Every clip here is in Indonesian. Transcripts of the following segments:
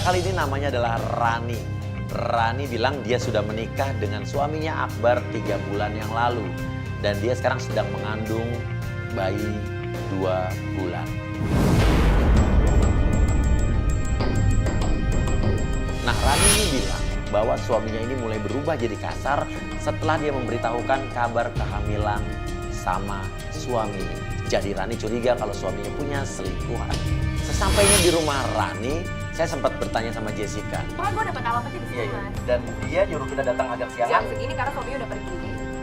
kali ini namanya adalah Rani. Rani bilang dia sudah menikah dengan suaminya Akbar 3 bulan yang lalu. Dan dia sekarang sedang mengandung bayi 2 bulan. Nah, Rani ini bilang bahwa suaminya ini mulai berubah jadi kasar setelah dia memberitahukan kabar kehamilan sama suaminya. Jadi Rani curiga kalau suaminya punya selingkuhan. Sesampainya di rumah Rani, saya sempat bertanya sama Jessica. Pokoknya gue dapet alamatnya di sini, Mas. Dan dia nyuruh kita datang agak Jam siangan. segini karena suaminya udah pergi.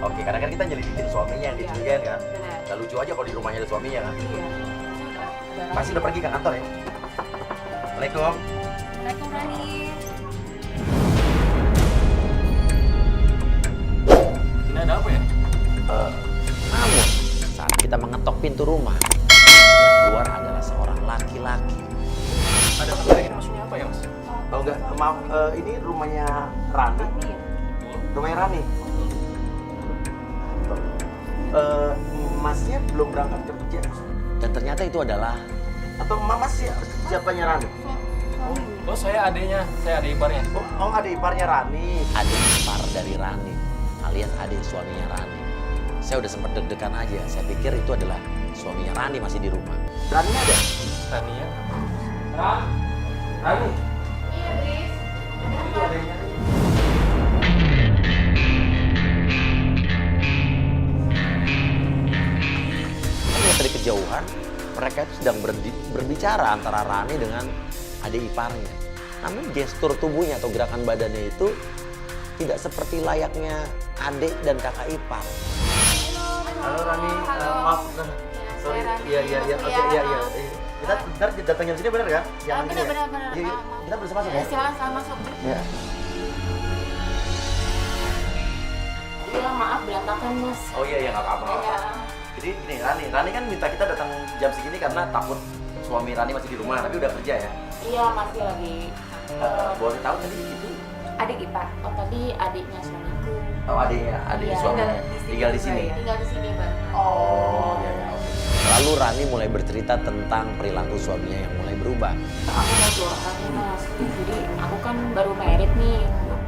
Oke, karena kan kita nyelidikin suaminya yang dicurigain kan. Benar. Gak lucu aja kalau di rumahnya ada suaminya kan. Iya. Pasti udah pergi ke kantor ya. Assalamualaikum. Assalamualaikum, Rani. Ini ada apa ya? Namun, saat kita mengetok pintu rumah, yang keluar adalah seorang laki-laki. Ada kamera ini maksudnya apa ya, Mas? Oh enggak, maaf, ini rumahnya Rani. Rumahnya Rani. Masnya belum berangkat kerja. Dan ternyata itu adalah, atau mas siapanya Rani? Oh, saya adiknya, saya adik iparnya. Oh adik iparnya Rani. Adik ipar dari Rani, alias adik suaminya Rani. Saya udah sempat deg-degan aja, saya pikir itu adalah suaminya Rani masih di rumah. Rani ada? Rani ya? Rani? Iya, Tris. Itu adiknya. Lihat dari kejauhan, mereka itu sedang berbicara antara Rani dengan adik iparnya. Namun gestur tubuhnya atau gerakan badannya itu tidak seperti layaknya adik dan kakak ipar. Halo Rani, maaf. Sorry, iya. Oke, iya. Kita ntar datang jam sini bener kan? Jangan gini ya? Bener. Iya, kita bisa masuk ya? Silakan masuk. Iya. Iya, maaf berantakan, Mas. Oh iya, nggak apa-apa. Iya. Jadi gini, Rani kan minta kita datang jam segini karena takut suami Rani masih di rumah, tapi udah kerja ya. Iya, masih lagi. Boleh tahu tadi itu? Adik ipar. Oh, tadi adiknya suamiku. Oh adiknya, adik Iya, suami tinggal di sini. Tinggal di sini, Bang. Oh iya. Oke. Lalu Rani mulai bercerita tentang perilaku suaminya yang mulai berubah. Aku mau curhat nih, Mas. Jadi aku kan baru married nih.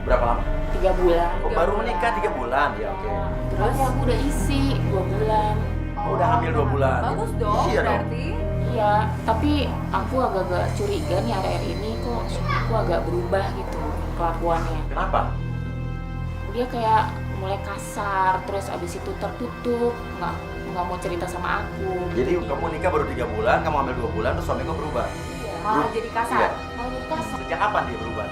Berapa lama? 3 bulan. Oh, baru menikah 3 bulan, ya oke. Terus aku udah isi 2 bulan. Oh, udah hamil 2 bulan. Bagus dong, Iya dong. berarti. Iya, tapi aku agak-agak curiga nih akhir-akhir ini kok suamiku agak berubah gitu kelakuannya. Kenapa? Dia kayak mulai kasar, terus abis itu tertutup, nggak mau cerita sama aku. Jadi kamu nikah baru 3 bulan, kamu hamil 2 bulan, terus suamiku berubah. Iya, malah jadi kasar. Iya. Malah jadi kasar. Sejak kapan dia berubah?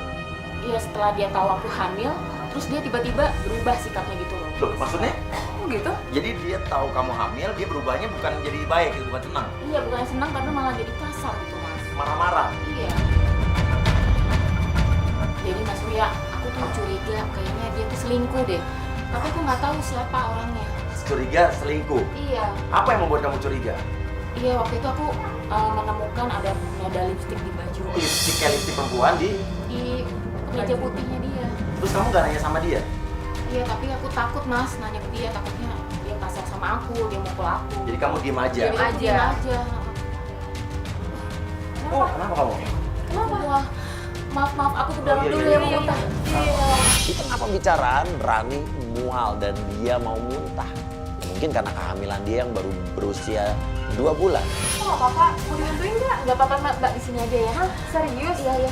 Iya, setelah dia tahu aku hamil, terus dia tiba-tiba berubah sikapnya gitu loh. Loh, maksudnya? Oh gitu? Jadi dia tahu kamu hamil, dia berubahnya bukan jadi baik, bukan senang. Iya, bukan senang tapi malah jadi kasar gitu, Mas. Marah-marah. Iya. Jadi Mas Surya, aku tuh curiga kayaknya dia tuh selingkuh deh. Tapi aku nggak tahu siapa orangnya. Curiga selingkuh. Iya. Apa yang membuat kamu curiga? Iya, waktu itu aku menemukan ada noda lipstik di baju. Lipstik kayak lipstik perempuan Di meja putihnya dia. Terus kamu gak nanya sama dia? Iya, tapi aku takut Mas nanya ke dia, takutnya dia kasar sama aku, dia mukul aku. Jadi kamu diem aja? Diem aja. Oh, kenapa kamu? Kenapa? Wah, maaf, aku ke dalam dulu iya, ya, mau muntah. Iya. Di tengah pembicaraan, Rani mual dan dia mau muntah. Mungkin karena kehamilan dia yang baru berusia 2 bulan. Oh, nggak apa-apa, mau dibantuin nggak? Nggak apa-apa, Mbak, di sini aja ya. Hah? Serius? Iya.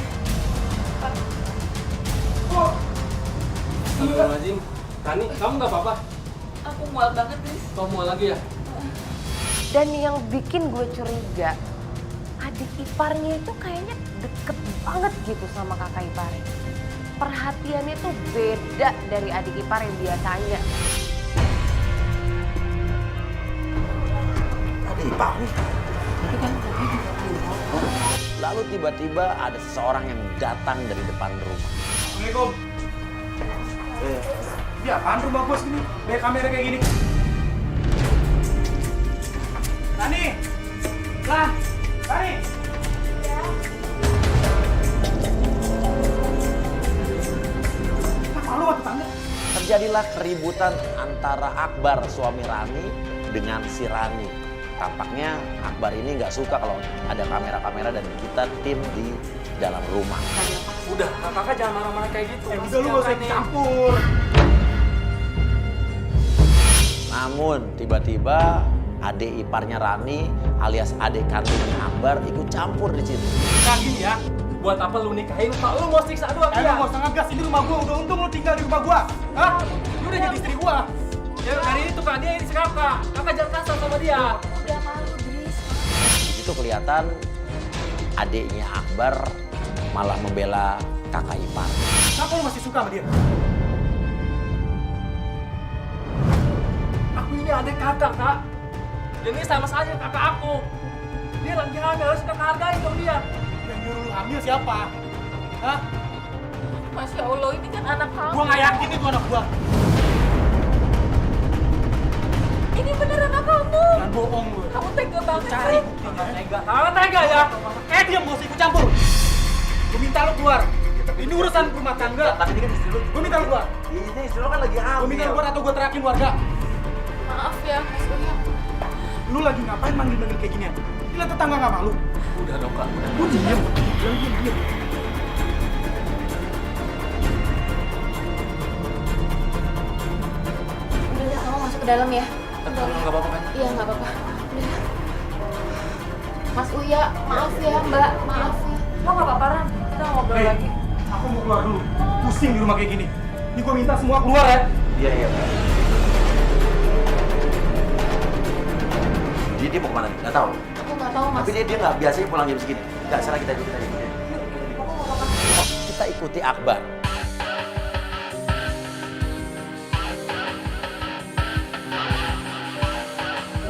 Astagfirullahaladzim. Rani, kamu nggak apa-apa? Aku mual banget, Tris. Kamu mau lagi ya? Dan yang bikin gue curiga, adik iparnya itu kayaknya deket banget gitu sama kakak iparnya. Perhatiannya tuh beda dari adik ipar yang biasanya. Adik ipar nih. Lalu tiba-tiba ada seseorang yang datang dari depan rumah. Assalamualaikum. Ya, apaan rumah gue segini? Kayak kamera kayak gini. Rani! Rani! Malu waktu tangga. Terjadilah keributan antara Akbar suami Rani dengan si Rani. Tampaknya Akbar ini nggak suka kalau ada kamera-kamera dan kita tim di dalam rumah. Udah, kakak jangan marah-marah kayak gitu. Udah lu gak usah campur. Namun tiba-tiba adik iparnya Rani alias adik kandungnya Akbar ikut campur di situ. Nah gini ya, buat apa lu nikahin kalau lu mau siksa dua dia? Lu gak usah ngegas, ini rumah gua. Udah untung lu tinggal di rumah gua. Hah? Lu udah jadi istri gua. Ya hari ini tuh kak, dia ini kakak. Kakak jangan kasar sama dia. Udah malu, Dris. Di situ kelihatan adiknya Akbar malah membela kakak ipar. Kenapa lu masih suka sama dia? Aku ini adik kakak, kak. Dan ini sama saja kakak aku. Dia lagi hamil, harus kakak hargain dong dia. Yang nyuruh lu hamil siapa? Hah? Masya Allah, ini kan anak kamu. Gua gak yakin itu anak gua. Ini beneran anak kamu. Jangan bohong lu. Kamu tega banget Cari sih. buktinya. Tega ya. Diam, gak usah ikut campur. Gua minta lu keluar. Ini urusan rumah tangga. Tapi ini kan istri lu. Gua minta lu keluar. Ini istri lu kan lagi hamil. Gua minta lu keluar atau gua teriakin warga. Maaf ya, Mas Uya. Lu lagi ngapain manggil-manggil kayak ginian? Gila tetangga gak malu? Udah dong kak. Lu diem. Bilang diem. Udah ya, kamu masuk ke dalam ya. Nggak apa-apa kan? Iya, nggak apa-apa. Udah. Mas Uya, maaf ya Mbak, maaf ya. Lo nggak apa-apa Ran, kita ngobrol Hei, lagi. aku mau keluar dulu. Pusing di rumah kayak gini. Ini gua minta semua keluar ya. Iya. Dia mau kemana nih? Nggak tahu. Aku nggak tahu Mas. Tapi dia nggak biasanya pulang jam segini. Nggak, salah kita ikutin aja. Kamu mau apa? Kita ikuti Akbar.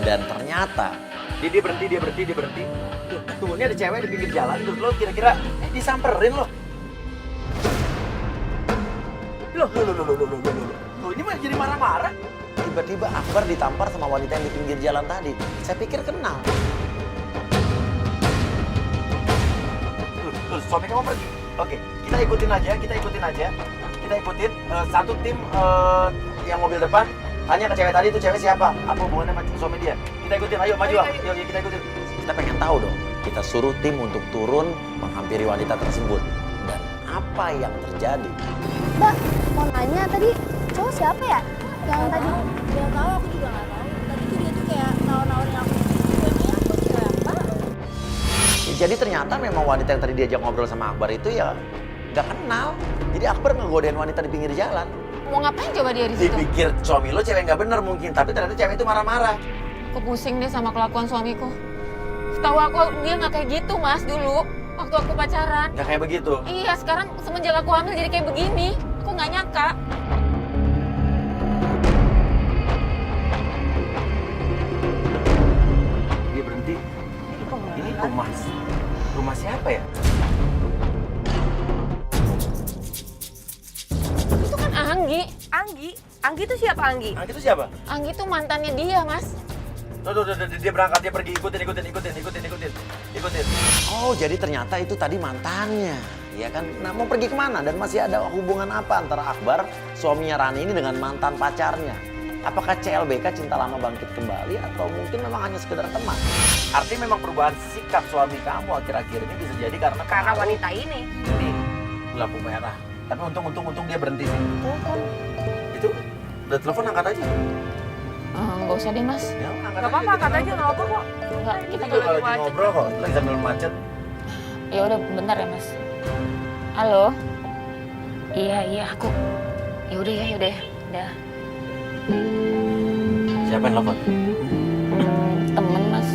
Dan ternyata dia berhenti. Tuh, ini ada cewek di pinggir jalan. Terus lo kira-kira disamperin lo. Loh, ini mah jadi marah-marah. Tiba-tiba Akbar ditampar sama wanita yang di pinggir jalan tadi. Saya pikir kenal. Suami kamu pergi. Oke, kita ikutin aja. Kita ikutin satu tim yang mobil depan. Tanya ke cewek tadi, itu cewek siapa? Apa hubungannya sama suami dia? Kita ikutin, ayo maju. Yuk, kita ikutin. Kita pengen tahu dong. Kita suruh tim untuk turun menghampiri wanita tersebut. Dan apa yang terjadi? Mbak, mau nanya tadi cowok siapa ya? Yang tadi? Gak tahu, aku juga gak tahu. Tadi tuh dia tuh kayak nawar-nawarin aku. Kayaknya aku siapa? Ya, jadi ternyata memang wanita yang tadi diajak ngobrol sama Akbar itu ya nggak kenal. Jadi Akbar ngegodain wanita di pinggir jalan. Mau ngapain coba dia di situ? Dipikir suami lo cewek nggak bener mungkin, tapi ternyata cewek itu marah-marah. Aku pusing deh sama kelakuan suamiku. Setahu aku dia nggak kayak gitu Mas dulu. Waktu aku pacaran. Nggak kayak begitu. Iya, sekarang semenjak aku hamil jadi kayak begini. Aku nggak nyangka. Dia berhenti. Ini rumah siapa ya? Itu kan Anggi. Anggi itu siapa Anggi? Nah, itu siapa? Anggi tuh mantannya dia Mas. Tuh, dia berangkat, dia pergi, ikutin. Oh, jadi ternyata itu tadi mantannya, ya kan? Nah, mau pergi kemana? Dan masih ada hubungan apa antara Akbar, suaminya Rani ini dengan mantan pacarnya? Apakah CLBK cinta lama bangkit kembali atau mungkin memang hanya sekedar teman? Artinya memang perubahan sikap suami kamu akhir-akhir ini bisa jadi karena pengaruh wanita ini. ini lampu merah. Tapi untung dia berhenti sih. Itu udah telepon, angkat aja. Nggak usah deh Mas. Ya, Gak apa-apa, angkat aja, gak apa kok. Nggak, kita Itu kalau lagi ngobrol kok, lagi sambil macet. Ya udah bentar ya Mas. Halo. Iya aku. Ya udah ya. Udah. Siapa yang telepon? Temen Mas.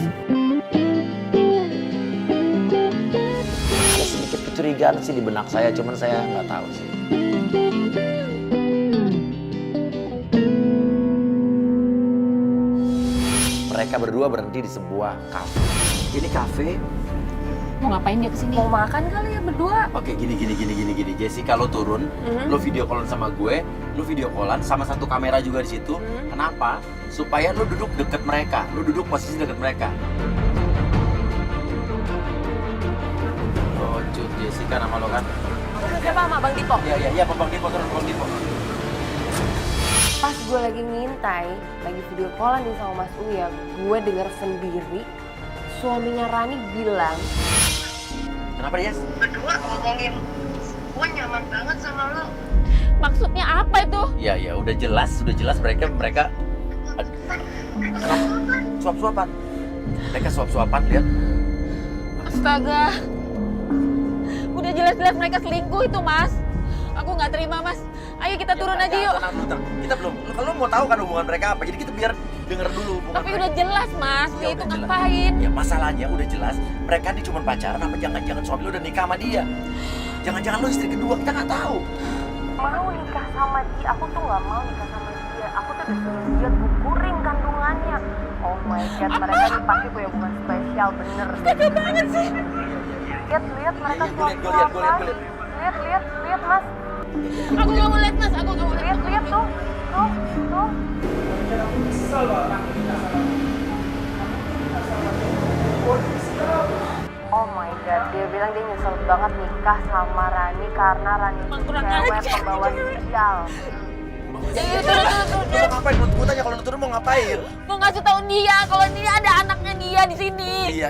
Ada sedikit kecurigaan sih di benak saya, cuman saya nggak tahu sih. Mereka berdua berhenti di sebuah kafe. Ini kafe. Mau ngapain dia kesini? Mau makan kali ya berdua? Oke, gini. Jesse, kalau turun, lu video callan sama gue, lu video callan sama satu kamera juga di situ. Kenapa? Supaya lu duduk deket mereka, lu duduk posisi deket mereka. Oh, cut, Jessica nama lo kan? Siapa sama Bang Dipo? Iya, Bang Dipo, turun Bang Dipo. Pas gue lagi ngintai, lagi video callan nih sama Mas Uya, gue denger sendiri suaminya Rani bilang, Kenapa, Yes? berdua berdua ngomongin gue nyaman banget sama lo. Maksudnya apa itu? Ya udah jelas mereka suap-suapan. Mereka suap-suapan, lihat. Astaga. Udah jelas-jelas mereka selingkuh itu, Mas. Aku nggak terima, Mas. Ayo kita turun aja yuk. Tenang. Kita belum. Kalau mau tahu kan hubungan mereka apa, jadi kita biar denger dulu hubungan Tapi mereka. udah jelas, Mas. Iya, Dia itu udah jelas. ngapain? Ya masalahnya udah jelas. Mereka ini cuma pacaran apa jangan-jangan suami lu udah nikah sama dia. Jangan-jangan lu istri kedua, kita nggak tahu. Mau nikah sama dia, aku tuh nggak mau nikah sama dia. Aku tuh disuruh dia gugurin kandungannya. Oh my god, mereka nih pasti punya hubungan spesial, bener. Tega banget sih. Lihat mereka Iya, gua liat. suap-suapan. Lihat mas. Aku nggak mau lihat, Mas. Aku nggak mau lihat. Lihat tuh. Oh my god, dia bilang dia nyesel banget nikah sama Rani karena Rani itu Kurang cewek ajar. pembawa sial. Turun. Lu mau ngapain? Gue tanya kalau lu turun mau ngapain? Mau ngasih tahu dia kalau ini ada anaknya dia di sini. Iya.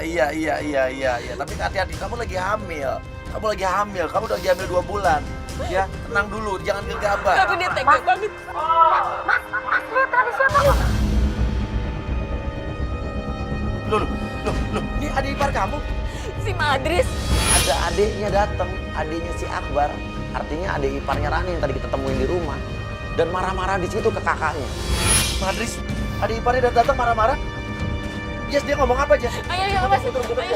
Tapi hati-hati, kamu lagi hamil. Kamu udah lagi hamil 2 bulan. Ya, tenang dulu, jangan gegabah. Tapi dia tega banget. Mas, lihat tadi siapa lu? Loh, ini adik ipar kamu? Si Madris. Ada adiknya datang, adiknya si Akbar. Artinya adik iparnya Rani yang tadi kita temuin di rumah. Dan marah-marah di situ ke kakaknya. Madris, adik iparnya datang marah-marah. Yes, dia ngomong apa aja? Ayo, Mas. Ayo.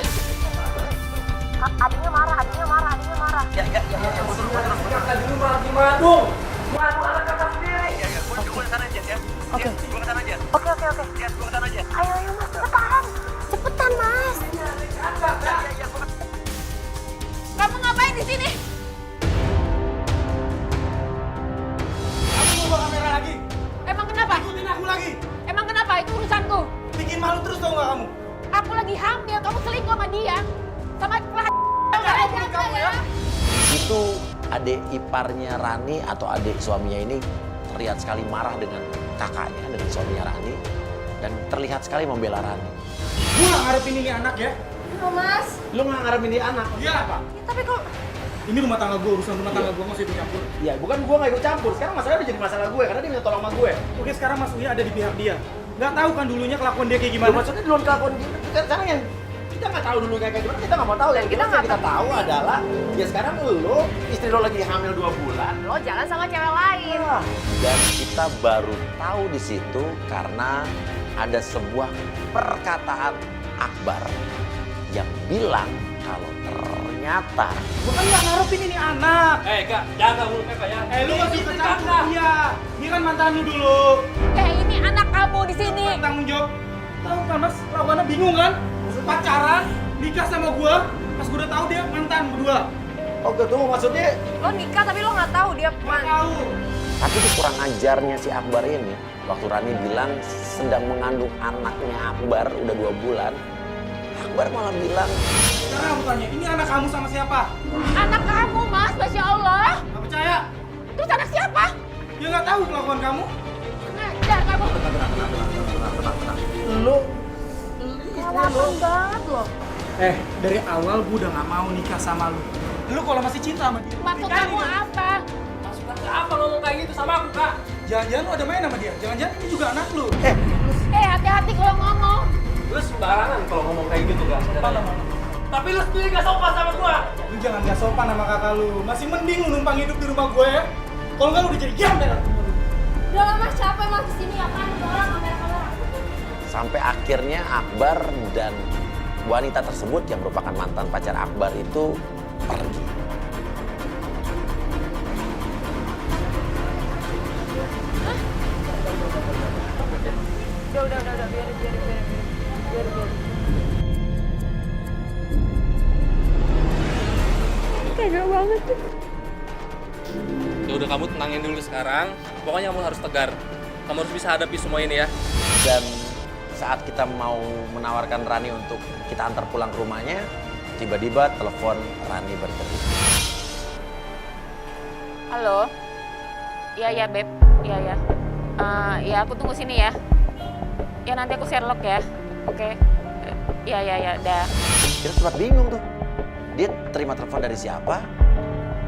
Adiknya marah. Ya, betul. Kakak di rumah lagi madu. Madu anak kakak sendiri. Ya, gue kesana aja ya. Oke. Gue kesana aja. Oke. Ya, gue kesana aja. Ayo mas, cepetan mas. Kamu ngapain di sini? Kamu mau bawa kamera lagi? Emang kenapa? Ikutin aku lagi. Emang kenapa? Itu urusanku. Bikin malu terus tau nggak kamu? Aku lagi hamil, kamu selingkuh sama dia. Sama Kamu ya? Itu adik iparnya Rani atau adik suaminya ini terlihat sekali marah dengan kakaknya, dengan suaminya Rani. Dan terlihat sekali membela Rani. Gue nggak ngarepin ini anak ya. Mas. Lu nggak ngarepin dia anak? Iya apa? Tapi kok Ini rumah tangga gue, urusan rumah tangga gue, nggak usah ikut campur. Iya, bukan gue nggak ikut campur. Sekarang masalah udah jadi masalah gue, karena dia minta tolong sama gue. Oke, sekarang Mas Uya ada di pihak dia. Nggak tahu kan dulunya kelakuan dia kayak Loh, gimana? maksudnya duluan kelakuan dia. Sekarang yang kita nggak tahu dulu kayak gimana, kita nggak mau tahu. Yang kita tahu adalah, ya sekarang lu, istri lo lagi hamil 2 bulan. lo jalan sama cewek lain. Dan kita baru tahu di situ karena ada sebuah perkataan Akbar yang bilang kalau ternyata Gue kan nggak ngarepin ini anak. Kak, jaga mulut kakak ya. Lu nggak ikut campur. Iya, ini kan mantan lu dulu. ini anak kamu di sini. Tanggung jawab. Tahu kan Mas, lawannya bingung kan? Pacaran, nikah sama gua, pas gua udah tahu dia mantan berdua. oh gitu maksudnya. Lo nikah tapi lo nggak tahu dia Nggak tahu. Tapi itu kurang ajarnya si Akbar ini. Waktu Rani bilang sedang mengandung anaknya Akbar udah 2 bulan. Akbar malah bilang, Sekarang aku tanya, ini anak kamu sama siapa? Anak kamu, Mas. Masya Allah. Nggak percaya? Terus anak siapa? Dia nggak tahu kelakuan kamu. Ngajar kamu. Lu Kelapan banget lo. Dari awal gua udah nggak mau nikah sama lu. Lu kalau masih cinta sama dia, Maksud nikahin kamu kan? apa? Maksud kakak apa ngomong kayak gitu sama aku, Kak? Jangan-jangan lu ada main sama dia? Jangan-jangan ini juga anak lu? Hati-hati kalau ngomong. Lu sembarangan kalau ngomong kayak gitu, Kak. Tapi lu sendiri gak sopan sama gua. Lu jangan gak sopan sama kakak lu. Masih mending lu numpang hidup di rumah gue ya. Kalau nggak lu udah jadi gembel. Udah lah Mas, capek Mas di sini ya kan orang kamera-kamera. sampai akhirnya Akbar dan wanita tersebut yang merupakan mantan pacar Akbar itu pergi. Udah, biarin. Ya udah kamu tenangin dulu sekarang. Pokoknya kamu harus tegar. Kamu harus bisa hadapi semua ini ya. Dan saat kita mau menawarkan Rani untuk kita antar pulang ke rumahnya, tiba-tiba telepon Rani berdebu. Halo. Iya, Beb. Iya. Ya aku tunggu sini ya. Ya nanti aku Sherlock ya. Oke. Iya, dah. Kita sempat bingung tuh. dia terima telepon dari siapa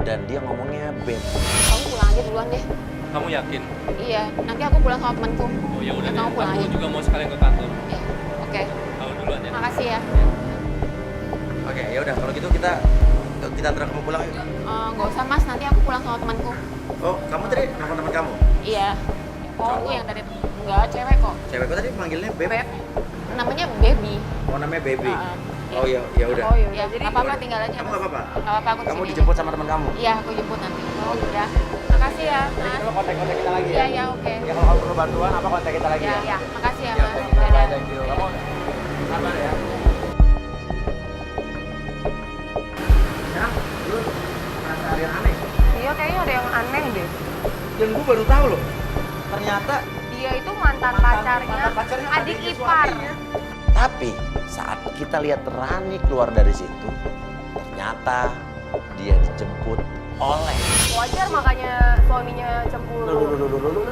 dan dia ngomongnya Beb. Kamu pulang aja duluan deh. Kamu yakin? Iya, nanti aku pulang sama temanku. Oh ya udah Ya, deh. kamu pulang Aku aja. juga mau sekalian ke kantor. Ya, oke. Kamu duluan ya. Makasih ya. Oke, ya udah kalau gitu kita antar kamu pulang yuk. Nggak usah mas, nanti aku pulang sama temanku. Oh, kamu tadi nelfon teman kamu? Iya. Oh, yang tadi enggak cewek kok. Cewek kok tadi manggilnya Beb? Beb. Namanya Baby. Oh, namanya Baby. Iya. Oh, ya udah. Oh Ya, jadi nggak apa-apa tinggal aja. Kamu Mas. nggak apa-apa? Nggak apa-apa aku di Kamu sini dijemput sama teman kamu? aja. Iya, aku jemput nanti. Oh, udah. Makasih ya, Mas. Kalau kontak-kontak kita lagi Iya, iya, oke. Ya kalau kamu perlu bantuan apa kontak kita lagi Ya, ya? ya. Makasih ya, Ya, Mas. oke. Dadah. Thank you. Kamu sabar ya. Ya, lu merasa ada yang aneh? Iya kayaknya ada yang aneh deh. Dan gue baru tahu loh. Ternyata Dia itu mantan pacarnya pacarnya adik adiknya ipar. suaminya. Tapi saat kita lihat Rani keluar dari situ, ternyata dia dijemput oleh. Wajar makanya suaminya cemburu.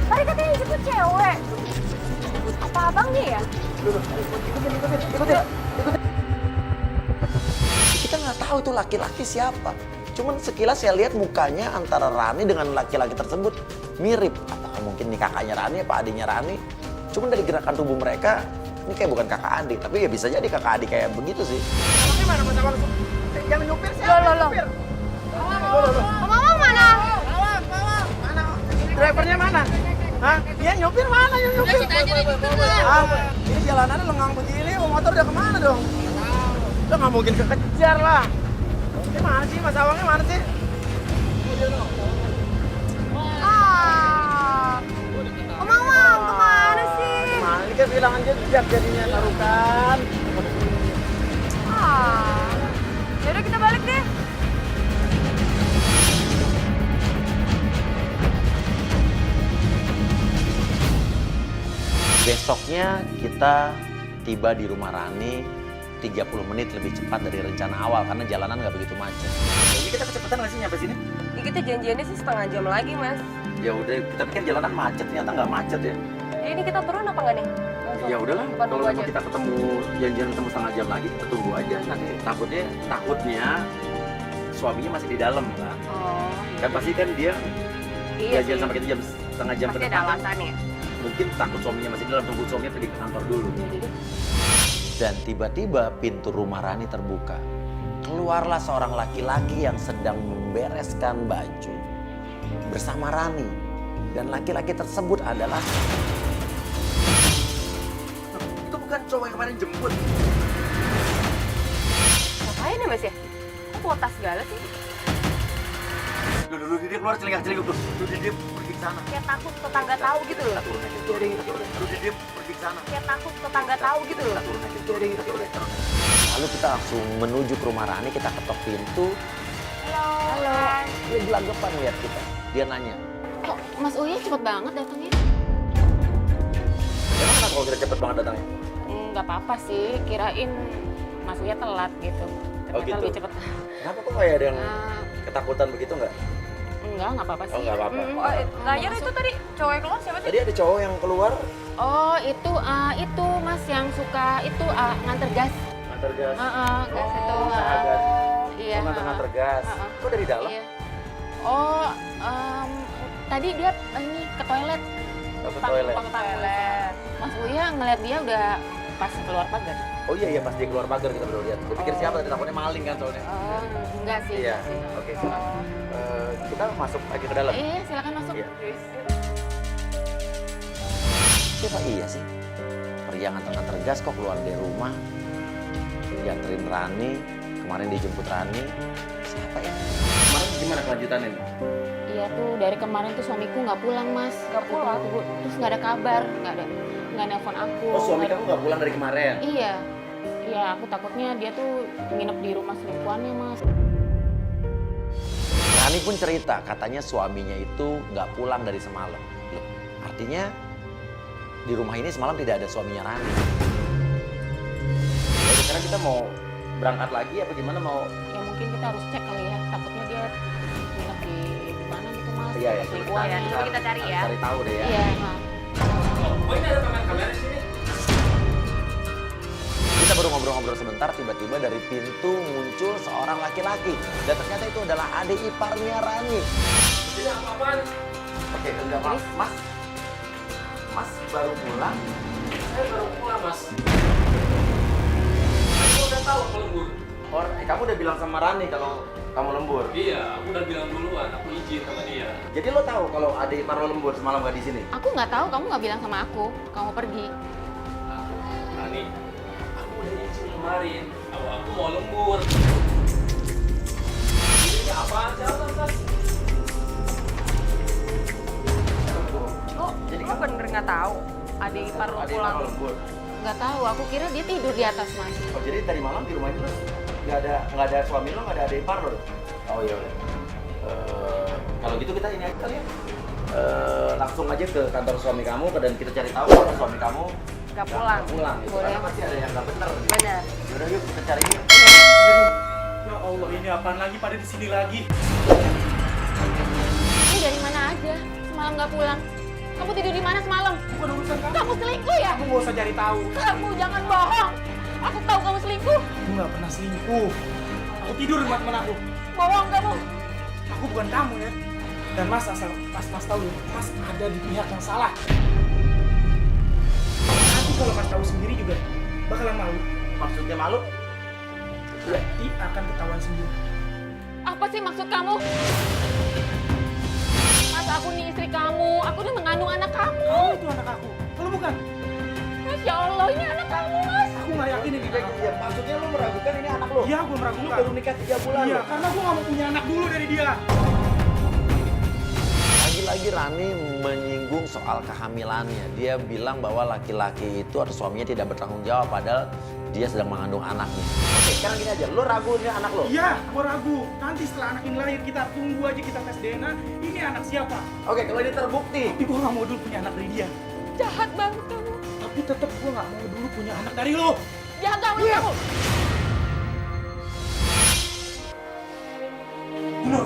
Tadi katanya jemput cewek. Apa abangnya ya? Kita nggak tahu itu laki-laki siapa. Cuman sekilas saya lihat mukanya antara Rani dengan laki-laki tersebut mirip. Apakah mungkin ini kakaknya Rani apa adiknya Rani? Cuman dari gerakan tubuh mereka, ini kayak bukan kakak adik. Tapi ya bisa jadi kakak adik kayak begitu sih. Gimana Mas Abang? Jangan nyupir sih. Loh. Mama mana? Drivernya mana? Hah? Dia nyupir mana yang nyupir? Ah, ini jalanannya lengang begini, motor udah kemana dong? Lo nggak mungkin kekejar lah. Ini mana sih Mas Awangnya mana sih? Mama kemana sih? Mana ini kan bilang aja jejak jadinya tarukan. Yaudah kita balik deh. Besoknya kita tiba di rumah Rani 30 menit lebih cepat dari rencana awal karena jalanan nggak begitu macet. Ini kita kecepatan nggak sih nyampe sini? Ya, kita janjiannya sih setengah jam lagi mas. Ya udah, tapi kan jalanan macet, ternyata nggak macet ya. Jadi ini kita turun apa nggak nih? Langsung Ya udahlah, depan kalau dulu memang aja. kita ketemu janjian ketemu setengah jam lagi, kita tunggu aja. Nanti takutnya suaminya masih di dalam kan. Oh, Kan pasti kan dia iya janjian sih. sama kita jam setengah jam ke Pasti ada depan. alasan ya. Mungkin takut suaminya masih di dalam, tunggu suaminya pergi ke kantor dulu. Ya, jadi Dan tiba-tiba pintu rumah Rani terbuka. Keluarlah seorang laki-laki yang sedang membereskan baju bersama Rani. Dan laki-laki tersebut adalah... Itu bukan cowok yang kemarin jemput. ngapain ya mas ya? Kok bawa tas segala sih? Dulu dia keluar celingak-celinguk tuh. Dia pergi ke sana. Kayak takut tetangga tahu gitu loh. Turun aja. Dia pergi ke sana. Kayak takut tetangga tahu gitu loh. Turun aja. Lalu kita langsung menuju ke rumah Rani, kita ketok pintu. Halo. Dia gelagapan lihat kita. Dia nanya, Kok Mas Uya cepet banget datangnya? emang kenapa kalau kita cepet banget datangnya? Nggak apa-apa sih, kirain Mas Uya telat gitu. Oh, Ternyata gitu? lebih cepet. Kenapa kok kayak ada yang Ah, ketakutan begitu nggak? nggak apa-apa sih. Oh, nggak apa-apa. Oh, Gayer itu tadi cowok yang keluar siapa sih? Tadi ada cowok yang keluar Oh, itu Mas yang suka itu nganter gas. nganter gas. Gas itu. usaha gas. Iya. Oh, nganter gas. Heeh. Kok dari dalam? Iya. Oh, tadi dia ini ke toilet. Ke toilet. Numpang ke toilet. Mas Uya ngeliat dia udah pas keluar pagar. Oh iya, pas dia keluar pagar kita baru lihat. Gue pikir siapa tadi, takutnya maling kan soalnya. Oh, enggak sih. Iya, enggak sih. oke. Kita masuk aja ke dalam. Iya, silakan masuk. Iya. Siapa iya sih? Pria nganter-nganter gas kok keluar dari rumah. Dianterin Rani, kemarin dijemput Rani. Siapa ya? Kemarin gimana kelanjutannya nih? Iya tuh dari kemarin tuh suamiku nggak pulang mas. Nggak pulang? Terus nggak ada kabar, nggak nelpon aku. Oh, suami kamu nggak pulang dari kemarin? Iya, iya aku takutnya dia tuh nginep di rumah selingkuhannya mas. Rani pun cerita, katanya suaminya itu nggak pulang dari semalam. Loh, artinya di rumah ini semalam tidak ada suaminya Rani. Ya, sekarang kita mau berangkat lagi apa gimana mau? Ya mungkin kita harus cek kali ya, takutnya dia nginep di mana gitu mas. Iya, ya. Selingkuhan Ya, coba kita cari ya. Cari tahu deh ya. Iya. Oh, ini ada kamera-kamera di sini. Kita baru ngobrol-ngobrol sebentar, tiba-tiba dari pintu muncul seorang laki-laki. Dan ternyata itu adalah adik iparnya Rani. Jadi apa-apaan? Oke, enggak maaf. Mas baru pulang. Saya baru pulang, Mas. Aku udah tahu aku lembur. Kamu udah bilang sama Rani kalau kamu lembur. Iya, aku udah bilang duluan. Aku izin sama dia. Jadi lo tahu kalau adik ipar lo lembur semalam gak di sini? Aku nggak tahu, kamu nggak bilang sama aku. Kamu pergi. Rani, aku udah izin kemarin. Aku mau lembur. Ini apaan sih, Mas? Jadi lo bener nggak tahu adik ipar lo Adik ipar pulang? lo lembur. Nggak tahu, aku kira dia tidur di atas, Mas. Oh jadi tadi malam di rumah itu nggak ada suami lo, nggak ada adik ipar lo? Oh iya udah. Kalau gitu kita ini aja kali ya. Langsung aja ke kantor suami kamu dan kita cari tahu kalau suami kamu Nggak pulang. pulang gitu. Boleh. Karena pasti ada yang nggak benar. Gitu. Benar. Yaudah yuk kita cari yuk. Ya Allah, ini apaan lagi pada di sini lagi? Ini dari mana aja? Semalam nggak pulang. Kamu tidur di mana semalam? Bukan urusan kamu. Kamu selingkuh ya? Aku nggak usah cari tahu. Kamu jangan bohong. Aku tahu kamu selingkuh. Aku nggak pernah selingkuh. Aku tidur di teman aku. Bohong kamu. Aku bukan kamu ya. Dan Mas asal Mas tahu ya, Mas ada di pihak yang salah. Nanti kalau Mas tahu sendiri juga bakalan malu. Maksudnya malu? Berarti akan ketahuan sendiri. Apa sih maksud kamu? Mas, aku nih istri kamu. Aku nih mengandung anak kamu. Kamu itu anak aku. Kalau bukan, Masya Allah, ini anak kamu, Mas. aku nggak yakin ini anak aku. Ya, maksudnya lo meragukan ini anak lo? Iya, gue Lu meragukan. baru nikah 3 bulan Iya, lo? karena gue nggak mau punya anak dulu dari dia. Lagi-lagi Rani menyinggung soal kehamilannya. Dia bilang bahwa laki-laki itu atau suaminya tidak bertanggung jawab padahal dia sedang mengandung anaknya. Oke, sekarang gini aja, lo ragu ini anak lo? Iya, gue ragu. Nanti setelah anak ini lahir, kita tunggu aja kita tes DNA. Ini anak siapa? Oke, kalau ini terbukti. Tapi gue nggak mau dulu punya anak dari dia. Jahat banget kamu. Tapi tetap gue nggak mau dulu punya anak dari lo. Jahat banget kamu. Nur,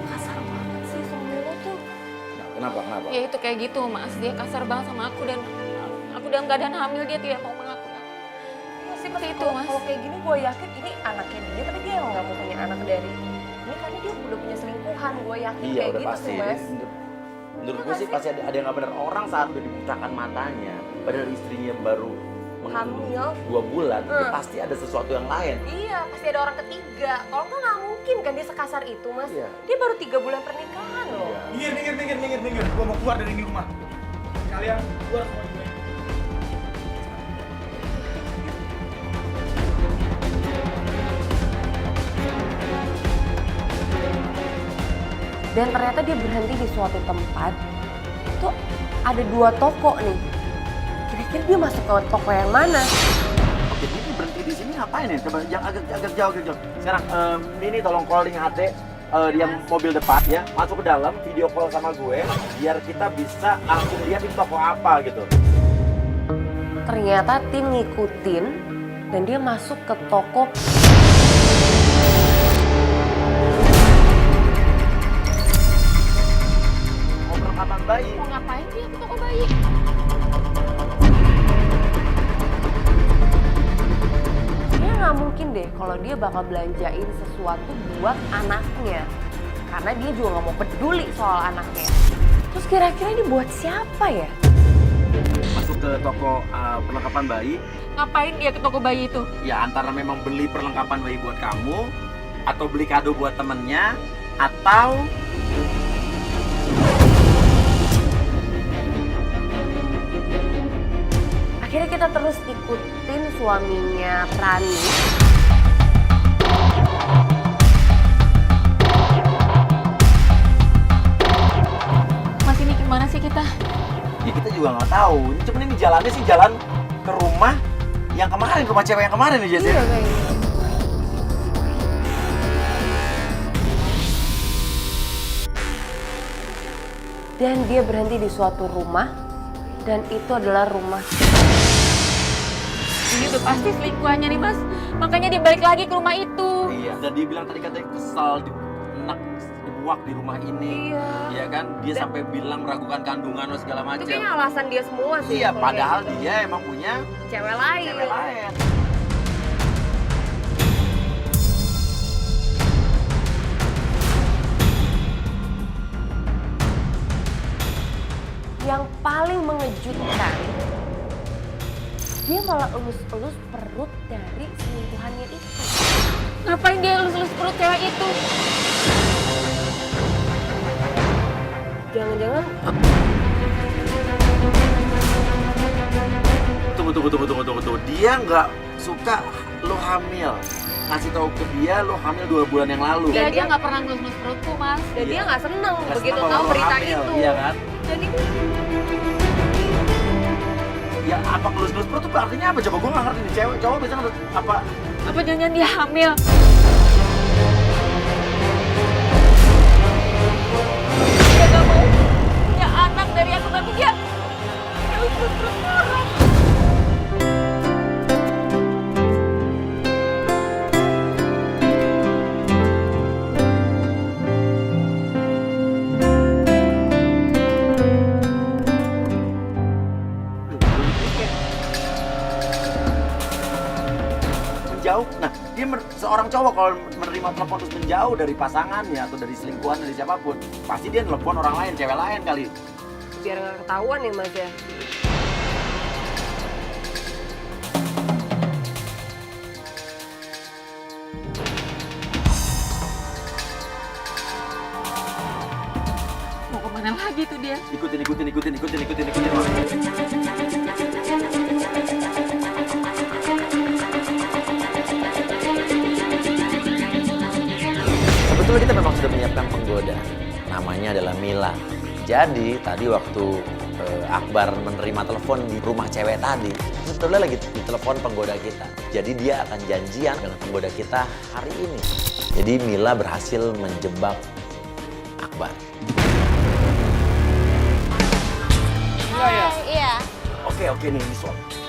Kasar banget sih suami lo tuh. Kenapa? Ya itu kayak gitu, Mas. Dia kasar banget sama aku dan aku dalam keadaan hamil dia tidak mau mengaku. Seperti itu, Mas. Kalau kayak gini gue yakin ini anaknya dia, tapi dia emang nggak mau punya anak dari ini karena dia udah punya selingkuhan. Gue yakin Iya, kayak udah gitu pasti. sih, Mas. Menurut gue sih pasti ada yang nggak benar. Orang saat udah dibutakan matanya, padahal istrinya baru Hamil. 2 bulan, itu pasti ada sesuatu yang lain. Iya, pasti ada orang ketiga. Kalau nggak mungkin kan dia sekasar itu, Mas. Iya. Dia baru 3 bulan pernikahan loh. minggir. Gue mau keluar dari ini rumah. Kalian keluar semua juga. Dan ternyata dia berhenti di suatu tempat. Itu ada 2 toko nih. Kira-kira dia masuk ke toko yang mana? Oke, ini berhenti di sini ngapain ya? Coba yang agak jauh. Sekarang ini tolong calling Ade dia mobil depan ya, masuk ke dalam, video call sama gue, biar kita bisa langsung lihat di toko apa gitu. Ternyata tim ngikutin dan dia masuk ke toko. Mau perlengkapan bayi. Mau ngapain dia ke toko bayi? Dia nggak mungkin deh kalau dia bakal belanjain sesuatu buat anaknya. Karena dia juga nggak mau peduli soal anaknya. Terus kira-kira ini buat siapa ya? Masuk ke toko perlengkapan bayi, Ngapain dia ke toko bayi itu? ya antara memang beli perlengkapan bayi buat kamu, atau beli kado buat temennya, atau Akhirnya kita terus ikutin suaminya Rani. Mas, ini gimana sih kita? ya kita juga nggak tahu. Cuman ini jalannya sih jalan ke rumah yang kemarin, rumah cewek yang kemarin nih Jess. Iya kayak gitu. Dan dia berhenti di suatu rumah dan itu adalah rumah. Ini udah pasti selingkuhannya nih, Mas. Makanya dia balik lagi ke rumah itu. Iya, dan dia bilang tadi katanya kesal, enak dibuak di rumah ini. Iya. Iya kan, dia sampai bilang meragukan kandungan lo segala Itu macam. kayaknya alasan dia semua sih. Iya, kalau padahal kayak gitu. dia emang punya Cewek lain. cewek lain. mengejutkan, dia malah elus-elus perut dari selingkuhannya itu. Ngapain dia elus-elus perut cewek itu? Jangan-jangan Tunggu. Dia nggak suka lo hamil. Kasih tahu ke dia lo hamil 2 bulan yang lalu. Dia aja nggak pernah ngelus-ngelus perutku, Mas. dan dia nggak seneng Nggak begitu seneng tahu bahwa lo berita hamil, itu. Iya kan? Dan ini Ya apa kelus-kelus perut tuh artinya apa? Coba gue nggak ngerti nih. Cewek cowok biasanya ngelus apa? Apa jangan dia hamil? Dia gak mau punya anak dari aku, tapi dia elus-elus perut orang. Menjauh. Nah, dia seorang cowok kalau menerima telepon terus menjauh dari pasangannya atau dari selingkuhan dari siapapun, pasti dia telepon orang lain, cewek lain kali. biar nggak ketahuan ya Mas ya. Mau kemana lagi tuh dia? Ikutin. Sebetulnya kita memang sudah menyiapkan penggoda. Namanya adalah Mila. Jadi tadi waktu Akbar menerima telepon di rumah cewek tadi, sebetulnya lagi ditelepon penggoda kita. Jadi dia akan janjian dengan penggoda kita hari ini. Jadi Mila berhasil menjebak Akbar. Iya. Oke nih, ini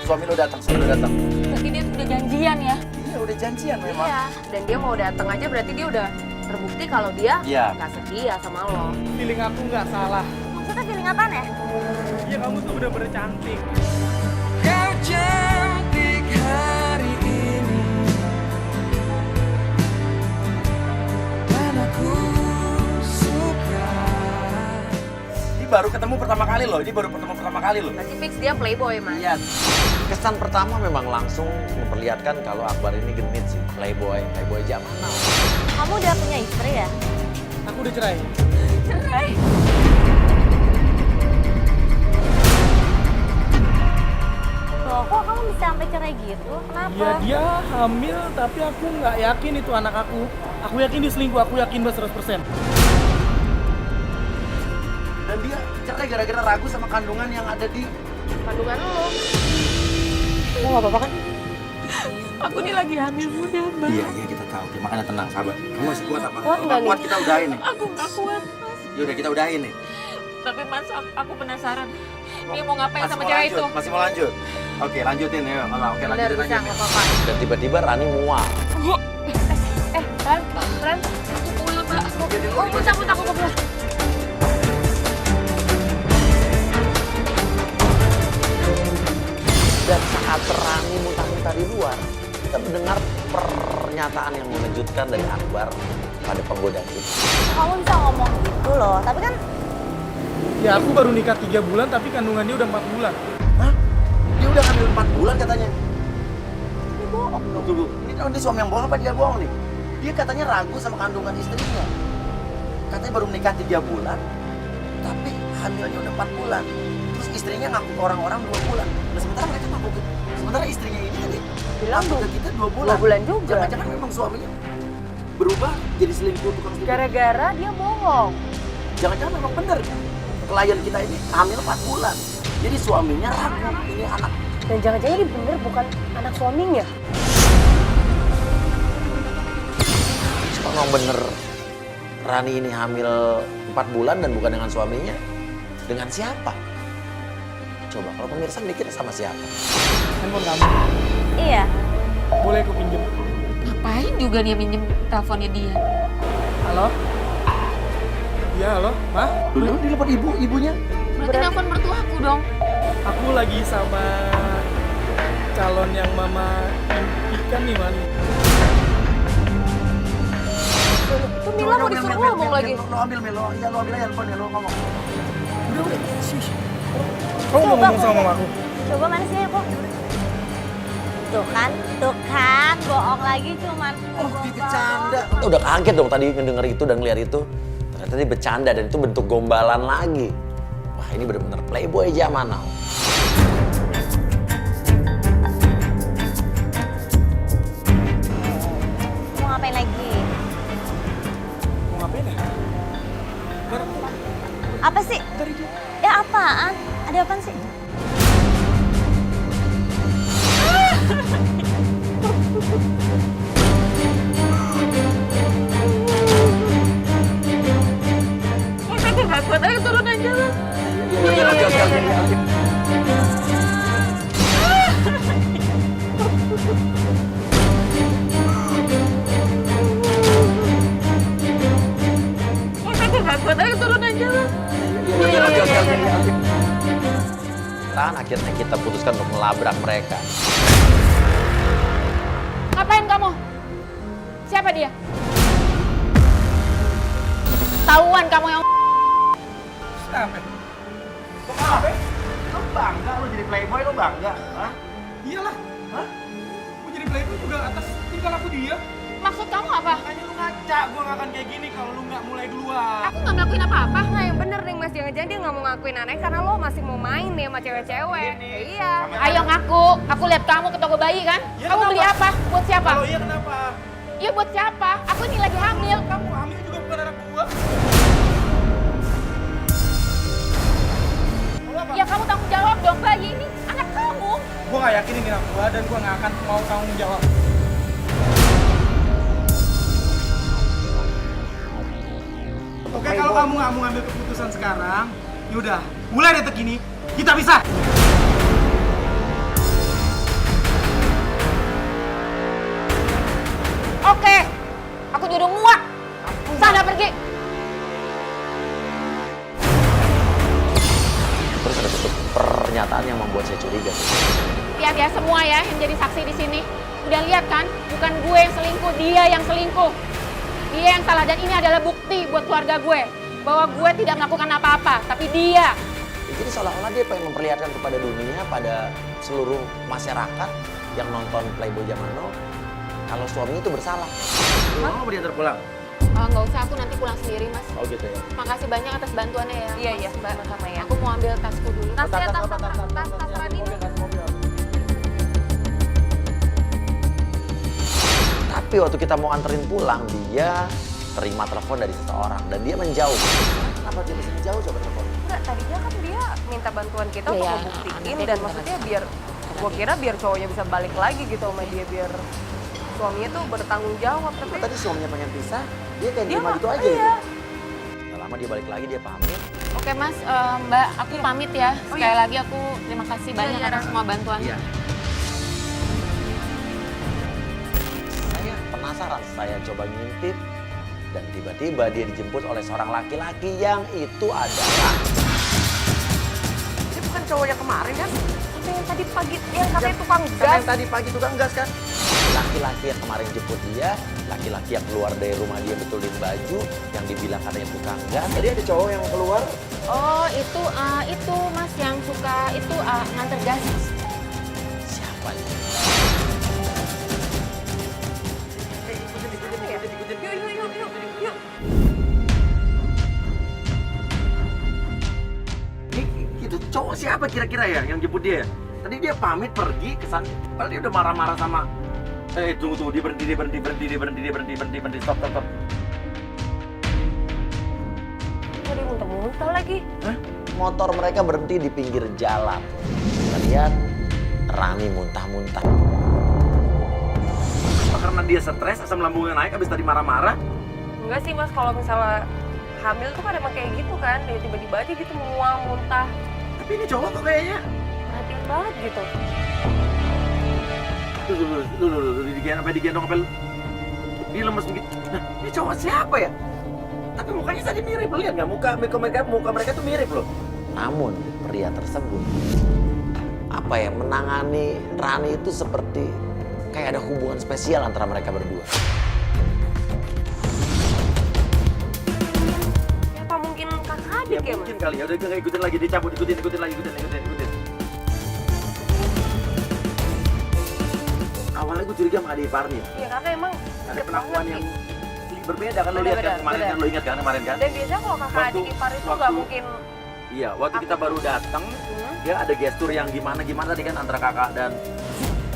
suami lo datang, Berarti dia tuh udah janjian ya? Iya, udah janjian memang. Iya. Dan dia mau datang aja berarti dia udah terbukti kalau dia Iya. nggak setia sama lo. Feeling aku nggak salah. Maksudnya feeling apaan ya? Iya, kamu tuh bener-bener cantik. Kau cantik hari ini dan aku suka. Ini baru ketemu pertama kali loh. Berarti fix dia playboy Mas. Iya. Kesan pertama memang langsung memperlihatkan kalau Akbar ini genit sih. Playboy zaman now. Kamu udah punya istri ya? Aku udah cerai. Cerai. Loh, kok kamu bisa sampai cerai gitu? Kenapa? Iya, dia hamil tapi aku nggak yakin itu anak aku. Aku yakin dia selingkuh, aku yakin 100%. Dan dia cerai gara-gara ragu sama kandungan yang ada di Kandungan lo. Kamu gak apa-apa kan? Aku nih lagi hamil muda, Mbak. Iya, kita tahu. Oke, makanya tenang, sabar. Kamu masih kuat apa? Kuat nggak nih? Kuat kita udahin nih. Aku gak kuat, Mas. Yaudah, kita udahin nih. Tapi Mas, aku penasaran. Dia mau ngapain sama mau cewek lanjut? itu? Masih mau lanjut? Oke, lanjutin ya. Oke, Bener lanjutin bisa aja. nggak apa-apa. Dan tiba-tiba Rani mual. Ran, Aku pulang, Mbak. oh muntah aku mau pulang. Dan saat Rani muntah-muntah di luar, kita mendengar pernyataan yang mengejutkan dari Akbar pada penggoda kita. Kamu bisa ngomong gitu loh, tapi kan Ya aku baru nikah 3 bulan tapi kandungan dia udah 4 bulan. Hah? Dia udah hamil 4 bulan katanya. Ini bohong. Tunggu. Ini suami yang bohong apa dia bohong nih? Dia katanya ragu sama kandungan istrinya. Katanya baru menikah 3 bulan, tapi hamilnya udah 4 bulan. Terus istrinya ngaku ke orang-orang 2 bulan. Nah, sementara mereka ngaku ke... Sementara istrinya ini tadi Bilang ngaku ke kita 2 bulan. 2 bulan juga. Jangan-jangan memang suaminya berubah jadi selingkuh, tukang selingkuh. Gara-gara dia bohong. Jangan-jangan memang benar klien kita ini hamil 4 bulan. Jadi suaminya ragu ini anak. Dan jangan-jangan ini bener bukan anak suaminya. Memang bener Rani ini hamil 4 bulan dan bukan dengan suaminya. Dengan siapa? Coba kalau pemirsa mikir sama siapa? Handphone kamu. iya. Boleh aku pinjem? Ngapain juga dia minjem teleponnya dia? Halo? Iya, halo? Ma? Dulu telepon ibunya. Berarti telepon mertuaku dong. Aku lagi sama calon yang mama impikan nih, Man. Tuh Mila mau disuruh ngomong lagi. Lo ambil Milo, ya lo ambil aja handphone ya lo ngomong. Udah, sih. Kamu mau ngomong sama mamaku? Coba mana sih kok? Tuh kan, bohong lagi cuman. Bercanda. Udah kaget dong tadi ngedenger itu dan ngeliat itu. Ternyata dia bercanda dan itu bentuk gombalan lagi. Wah ini bener-bener playboy zaman now. Mau ngapain lagi? Mau ngapain ya? Apa sih? Ya apaan? Ada apaan sih? Aku nggak kuat, ayo turun aja lah. Aku nggak kuat, ayo turun aja lah. Dan akhirnya kita putuskan untuk melabrak mereka. Ngapain kamu? Siapa dia? Tahuan kamu yang Kenapa? Kok apa? Lo bangga lo jadi playboy, lo bangga? Hah? Iyalah. Hah? Mau jadi playboy juga atas tingkah laku dia. maksud kamu apa? Makanya lu ngaca, gua gak akan kayak gini kalau lu gak mulai duluan. Aku nggak ngelakuin apa-apa. Nah yang bener nih Mas, jangan-jangan dia nggak mau ngakuin aneh karena lo masih mau main nih sama cewek-cewek. Iya. Ayo ngaku. Aku lihat kamu ke toko bayi kan? Ya, Kamu beli kenapa? apa? Buat siapa? Kalau iya kenapa? Iya buat siapa? Aku ini lagi hamil. Kamu hamil juga bukan anak gua. Kalau apa? Ya kamu tanggung jawab dong, bayi ini anak kamu. Gua gak yakin ini anak gua dan gua gak akan mau tanggung jawab. Oke, kalau kamu gak mau ngambil keputusan sekarang, yaudah, mulai detik ini kita bisa. Oke, aku jodoh muak. Sana pergi. Terus ada satu pernyataan yang membuat saya curiga. Lihat ya semua ya yang jadi saksi di sini. Udah lihat kan? Bukan gue yang selingkuh, dia yang selingkuh. Dia yang salah dan ini adalah bukti buat keluarga gue bahwa gue tidak melakukan apa-apa, tapi dia. Jadi seolah-olah dia pengen memperlihatkan kepada dunia, pada seluruh masyarakat yang nonton Playboy zaman now, kalau suaminya itu bersalah. Mau diantar pulang? Nggak usah, aku nanti pulang sendiri mas. Oh gitu ya. Makasih banyak atas bantuannya ya. Iya, Mas, iya, Mbak. sama-sama ya. Aku mau ambil tasku dulu. Tasnya tas Radin. Tapi waktu kita mau anterin pulang, dia terima telepon dari seseorang dan dia menjauh. Kenapa dia bisa menjauh coba telepon? Enggak, tadinya kan dia minta bantuan kita Iya, untuk iya. ngebuktiin Nanti dan aku maksudnya ngerasa. biar gua kira biar cowoknya bisa balik lagi gitu sama dia, biar suaminya tuh bertanggung jawab. Tapi Tadi suaminya pengen pisah, dia kayak dia terima mah gitu aja iya. gitu. Gak lama dia balik lagi, dia pamit. Oke mas, Mbak, aku pamit ya. Oh, Sekali iya. lagi aku terima kasih banyak iya, atas semua bantuannya. Iya. Saya penasaran, saya coba ngintip dan tiba-tiba dia dijemput oleh seorang laki-laki yang itu adalah dia bukan cowok yang kemarin kan? Itu yang tadi pagi yang katanya tukang Sama gas. yang tadi pagi tukang gas kan? Laki-laki yang kemarin jemput dia, laki-laki yang keluar dari rumah dia betulin baju, yang dibilang katanya tukang gas. Tadi ada cowok yang keluar. Oh itu mas yang suka itu nganter gas. Siapa nih? Yuk. Itu cowok siapa kira-kira ya yang jemput dia? Tadi dia pamit pergi ke sana. Padahal dia udah marah-marah sama tunggu, dia berhenti, stop. Kok dia muntah-muntah lagi? Motor mereka berhenti di pinggir jalan. Kita lihat Rani muntah-muntah. Apa karena dia stres, asam lambungnya naik habis tadi marah-marah? Enggak sih Mas, kalau misalnya hamil tuh kan emang kayak gitu kan, dia tiba-tiba aja gitu mual, muntah, Tapi ini cowok tuh kayaknya. perhatiin banget gitu. Tuh, digendong sampai dia lemes begitu. Nah, ini cowok siapa ya? Tapi mukanya tadi mirip, lo lihat nggak? Muka mereka tuh mirip loh. Namun pria tersebut menangani Rani itu seperti kayak ada hubungan spesial antara mereka berdua. Apa mungkin kakak panik ya, Mas? mungkin kali ya. Udah ikutin lagi, dicabut, ikutin. Awalnya gue curiga sama adik iparnya. Iya, karena emang Ada deket pengakuan banget yang sih. berbeda kan, lo lihat kan kemarin kan, lo ingat kan kemarin kan? Dan biasanya kalau kakak adik ipar itu nggak mungkin Iya, waktu kita baru datang, dia ada gestur yang gimana tadi kan antara kakak dan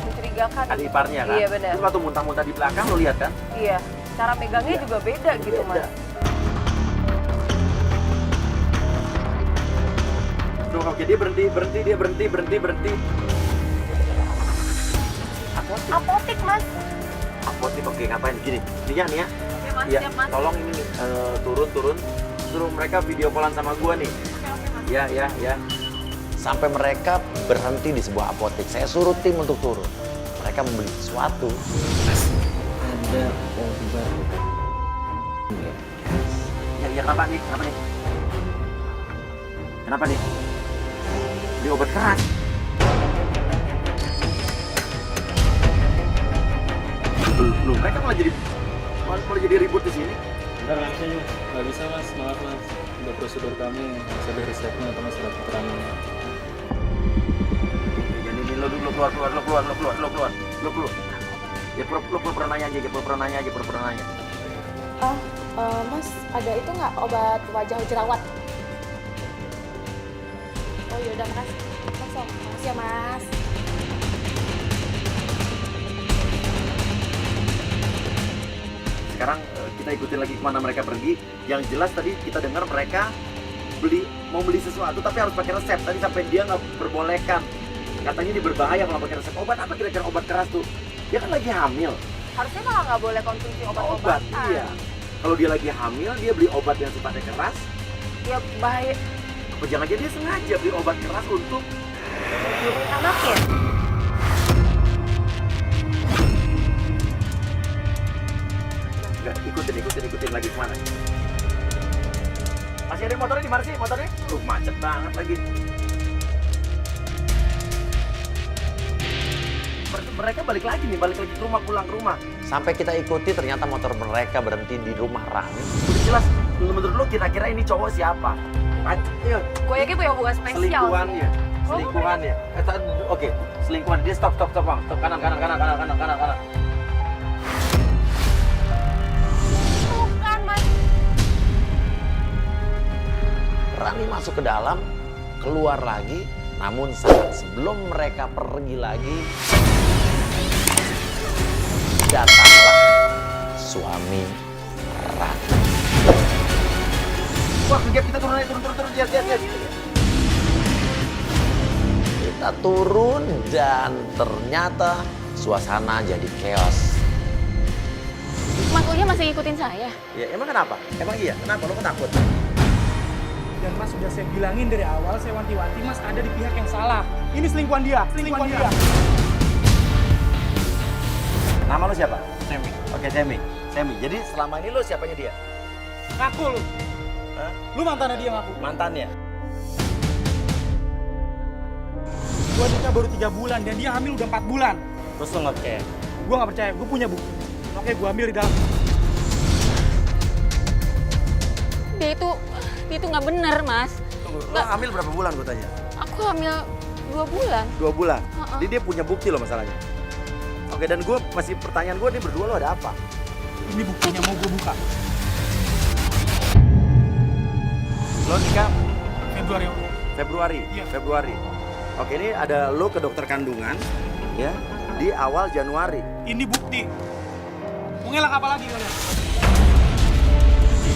mencurigakan. adik iparnya kan. Iya, benar. Terus waktu muntah-muntah di belakang lo lihat kan? Iya, cara megangnya juga beda gitu, Beda. Mas. Tuh, oke, dia berhenti. Apotik, Mas. Apotik, oke, ngapain gini? Nih ya. Iya, Mas, Iya, siap, Mas. tolong ini turun. Suruh mereka video callan sama gua nih. Oke, Mas. Ya. Sampai mereka berhenti di sebuah apotek. Saya suruh tim untuk turun. Mereka membeli sesuatu. Ada obat. Ya, kenapa nih? Kenapa nih? Beli obat keras. Belum, mereka malah jadi ribut di sini. Bentar langsung mas. Nggak bisa mas, maaf mas. Udah prosedur kami, harus ada resepnya atau surat keterangannya. Jadi lo keluar. Ya pura-pura nanya aja. Mas, ada itu nggak obat wajah jerawat? Oh yaudah, makasih. Makasih ya, Mas. Sekarang kita ikutin lagi kemana mereka pergi. Yang jelas tadi kita dengar mereka mau beli sesuatu tapi harus pakai resep. Tadi sampai dia nggak perbolehkan. Katanya ini berbahaya kalau pakai resep. Obat apa kira-kira obat keras tuh? Dia kan lagi hamil. Harusnya malah nggak boleh konsumsi Obat, obat-obatan. iya. Kalau dia lagi hamil, dia beli obat yang sifatnya keras. Ya bahaya. Apa jangan-jangan dia sengaja beli obat keras untuk Anaknya. Enggak, ikutin lagi kemana? Masih ada motornya di mana sih motornya? Macet banget lagi. Mereka balik lagi ke rumah, pulang ke rumah. Sampai kita ikuti ternyata motor mereka berhenti di rumah Rani. Udah jelas, menurut lu kira-kira ini cowok siapa? Ayo, Gue yakin punya hubungan spesial. selingkuhannya. Oke, selingkuhan. Dia stop bang, stop kanan. Bukan, Mas. Rani masuk ke dalam, keluar lagi. Namun saat sebelum mereka pergi lagi, datanglah suami Rani. Wah, kegap, kita turun, lihat. Kita turun dan ternyata suasana jadi chaos. Mas Uya masih ngikutin saya? Ya, emang kenapa? Emang iya? Kenapa? Lu takut? Dan mas sudah saya bilangin dari awal, saya wanti-wanti mas ada di pihak yang salah. Ini selingkuhan dia. Nama lu siapa? Semi. Oke, Semi. Jadi selama ini lu siapanya dia? Ngaku lu. Hah? Lu mantannya dia ngaku. Mantannya? Gua nikah baru 3 bulan dan dia hamil udah 4 bulan. Terus lo nggak percaya? Gua nggak percaya, gua punya bukti. Oke, gua ambil di dalam. Dia itu nggak bener, Mas. Tunggu, lu hamil berapa bulan gue tanya? Aku hamil 2 bulan. 2 bulan? Heeh. Jadi dia punya bukti loh masalahnya? Oke, dan gue masih pertanyaan gue, ini berdua lo ada apa? Ini buktinya mau gua buka. Lo nikah Februari. Iya. Februari. Oke, ini ada lo ke dokter kandungan ya di awal Januari. Ini bukti. Mau ngelak apa lagi kalian?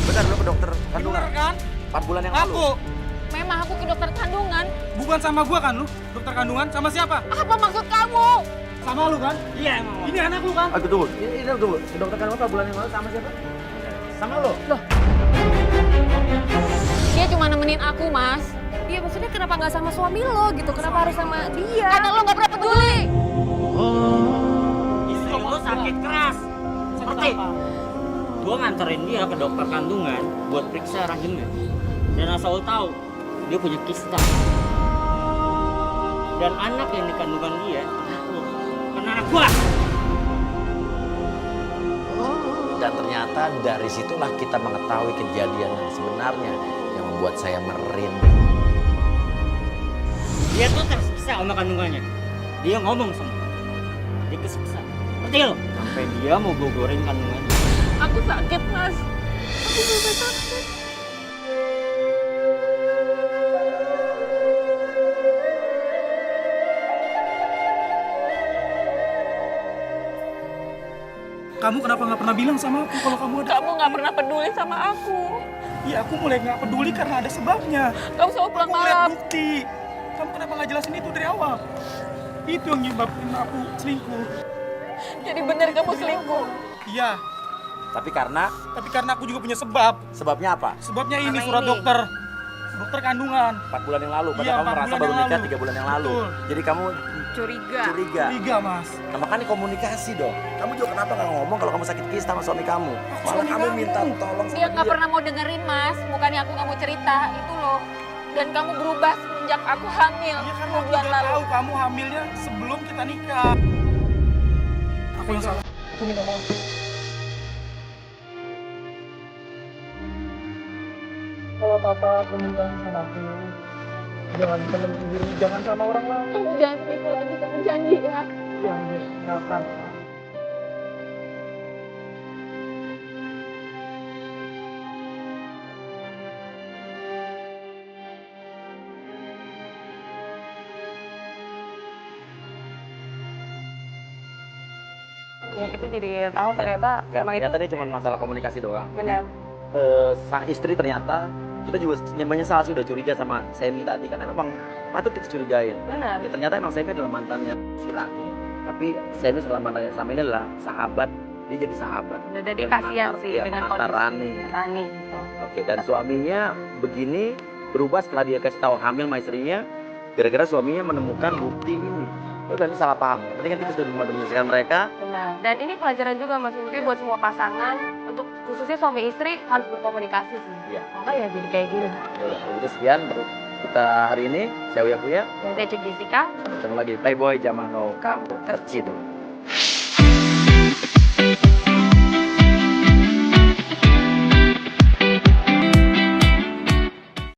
Benar lo ke dokter kandungan? Bener kan? 4 bulan yang lalu. Aku. Memang aku ke dokter kandungan. Bukan sama gua kan lu? Dokter kandungan sama siapa? Apa maksud kamu? Sama lu kan? Iya emang. Ini anak lu kan? Aku tunggu. Ini tunggu. Ke dokter kandungan 4 bulan yang lalu sama siapa? Sama lo. Dia cuma nemenin aku, Mas. Iya, maksudnya kenapa nggak sama suami lo gitu? Kenapa harus sama dia? Karena lo nggak pernah peduli. Istri lo sakit keras. Seperti gue nganterin dia ke dokter kandungan buat periksa rahimnya. Dan asal lo tahu, dia punya kista. Dan anak yang dikandungan dia, kan anak gua. Dan ternyata dari situlah kita mengetahui kejadian yang sebenarnya yang membuat saya merinding. Dia tuh tersiksa sama kandungannya. Dia ngomong sama kamu. Dia kesiksa. Ngerti lo? Sampai dia mau gugurin kandungannya. Aku sakit, Mas. Aku juga sakit. Kamu kenapa nggak pernah bilang sama aku kalau kamu ada? Kamu nggak pernah peduli sama aku. Iya, aku mulai nggak peduli karena ada sebabnya. Kamu selalu pulang Aku lihat malam. bukti. Kamu kenapa nggak jelasin itu dari awal? Itu yang nyebabin aku selingkuh. Jadi benar kamu selingkuh. Iya, Tapi karena tapi karena aku juga punya sebab. sebabnya apa? Sebabnya ini Karena surat ini. dokter. Dokter kandungan. 4 bulan yang lalu, padahal Iya, kamu 4 merasa bulan baru yang nikah lalu. 3 bulan yang lalu. Betul. Jadi kamu Curiga. curiga. Curiga, Mas. Nah, makanya komunikasi dong. Kamu juga kenapa nggak ngomong kalau kamu sakit kista sama suami kamu? Malah suami kamu kamu. minta tolong sama Dia nggak pernah mau dengerin, Mas. Bukannya aku nggak mau cerita, itu loh. Dan kamu berubah semenjak aku hamil Iya, karena 10 aku bulan udah lalu. tahu kamu hamilnya sebelum kita nikah. Aku yang salah. Aku minta maaf. Kalau papa permintaan sama aku, jangan temen sendiri, jangan sama orang lain. Kamu jangan selingkuh lagi, kamu janji ya. Jangan akan. Ya, kita jadi tahu ternyata Nggak, emang itu ternyata dia cuma masalah komunikasi doang. benar. Sang istri ternyata kita juga menyesal sih udah curiga sama Semi tadi karena memang patut kita curigain. Benar. Ya, ternyata emang Semi adalah mantannya si Rani. Tapi Semi selama mantannya sama ini adalah sahabat, dia jadi sahabat. Jadi kasihan sih Iya, dengan mantan Rani. Rani gitu. Oke, dan suaminya begini berubah setelah dia kasih tahu hamil sama istrinya gara-gara suaminya menemukan bukti ini. Itu kan salah paham. Penting kan kita sudah mendefinisikan mereka. Benar. Dan ini pelajaran juga Mas Mimpi buat semua pasangan untuk khususnya suami istri harus berkomunikasi sih. Iya. Oh ya jadi kayak gini. Jadi sekian untuk kita hari ini. Saya Uya Kuya. Dan saya Cik Jessica. Ketemu lagi di Playboy Zaman Now Kamu Terciduk.